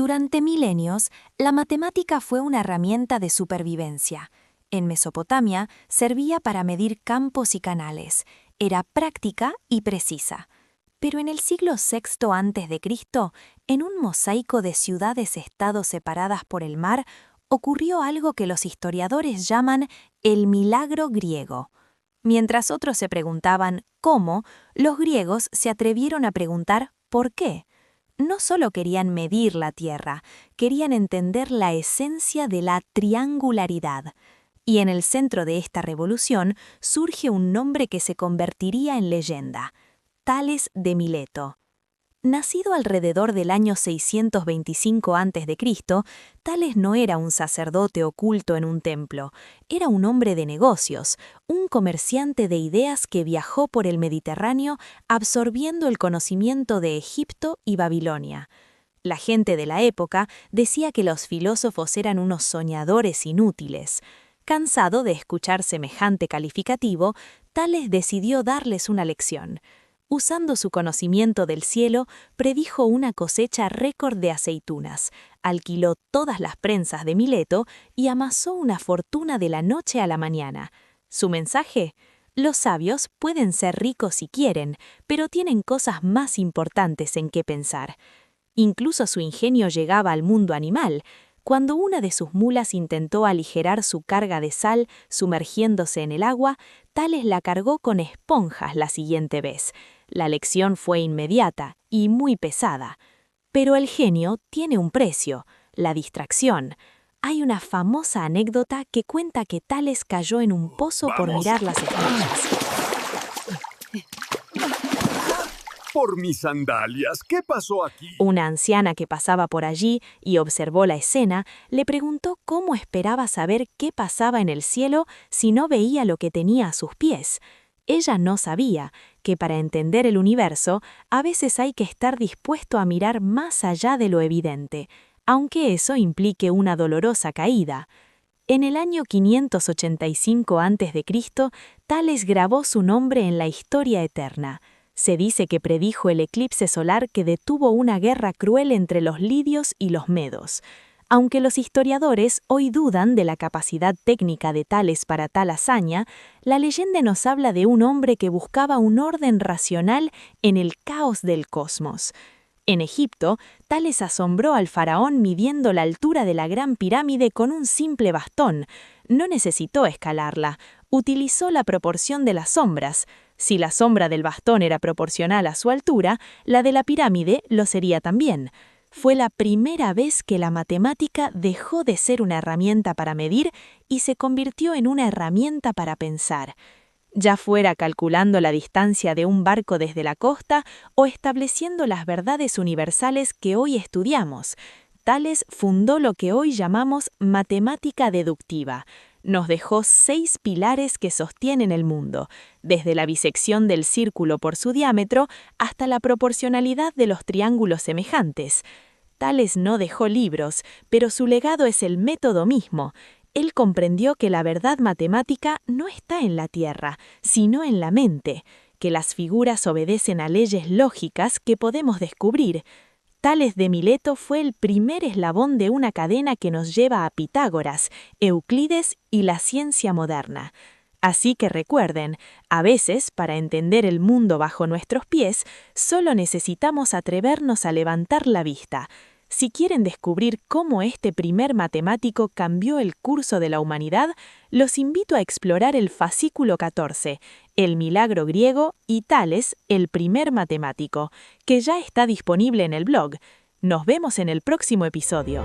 Durante milenios, la matemática fue una herramienta de supervivencia. En Mesopotamia servía para medir campos y canales. Era práctica y precisa. Pero en el siglo VI a.C., en un mosaico de ciudades-estados separadas por el mar, ocurrió algo que los historiadores llaman el milagro griego. Mientras otros se preguntaban ¿cómo?, los griegos se atrevieron a preguntar ¿por qué? No solo querían medir la Tierra, querían entender la esencia de la triangularidad. Y en el centro de esta revolución surge un nombre que se convertiría en leyenda: Tales de Mileto. Nacido alrededor del año 625 a.C., Tales no era un sacerdote oculto en un templo, era un hombre de negocios, un comerciante de ideas que viajó por el Mediterráneo absorbiendo el conocimiento de Egipto y Babilonia. La gente de la época decía que los filósofos eran unos soñadores inútiles. Cansado de escuchar semejante calificativo, Tales decidió darles una lección. Usando su conocimiento del cielo, predijo una cosecha récord de aceitunas, alquiló todas las prensas de Mileto y amasó una fortuna de la noche a la mañana. ¿Su mensaje? Los sabios pueden ser ricos si quieren, pero tienen cosas más importantes en qué pensar. Incluso su ingenio llegaba al mundo animal. Cuando una de sus mulas intentó aligerar su carga de sal sumergiéndose en el agua, Tales la cargó con esponjas la siguiente vez. La lección fue inmediata y muy pesada. Pero el genio tiene un precio: la distracción. Hay una famosa anécdota que cuenta que Tales cayó en un pozo por mirar las estrellas. Por mis sandalias, ¿qué pasó aquí? Una anciana que pasaba por allí y observó la escena le preguntó cómo esperaba saber qué pasaba en el cielo si no veía lo que tenía a sus pies. Ella no sabía que para entender el universo a veces hay que estar dispuesto a mirar más allá de lo evidente, aunque eso implique una dolorosa caída. En el año 585 a.C., Tales grabó su nombre en la historia eterna. Se dice que predijo el eclipse solar que detuvo una guerra cruel entre los lidios y los medos. Aunque los historiadores hoy dudan de la capacidad técnica de Tales para tal hazaña, la leyenda nos habla de un hombre que buscaba un orden racional en el caos del cosmos. En Egipto, Tales asombró al faraón midiendo la altura de la Gran Pirámide con un simple bastón. No necesitó escalarla, utilizó la proporción de las sombras. Si la sombra del bastón era proporcional a su altura, la de la pirámide lo sería también. Fue la primera vez que la matemática dejó de ser una herramienta para medir y se convirtió en una herramienta para pensar. Ya fuera calculando la distancia de un barco desde la costa o estableciendo las verdades universales que hoy estudiamos, Tales fundó lo que hoy llamamos matemática deductiva. Nos dejó 6 pilares que sostienen el mundo, desde la bisección del círculo por su diámetro hasta la proporcionalidad de los triángulos semejantes. Tales no dejó libros, pero su legado es el método mismo. Él comprendió que la verdad matemática no está en la Tierra, sino en la mente, que las figuras obedecen a leyes lógicas que podemos descubrir. Tales de Mileto fue el primer eslabón de una cadena que nos lleva a Pitágoras, Euclides y la ciencia moderna. Así que recuerden, a veces, para entender el mundo bajo nuestros pies, solo necesitamos atrevernos a levantar la vista. Si quieren descubrir cómo este primer matemático cambió el curso de la humanidad, los invito a explorar el fascículo 14, El milagro griego y Tales, el primer matemático, que ya está disponible en el blog. Nos vemos en el próximo episodio.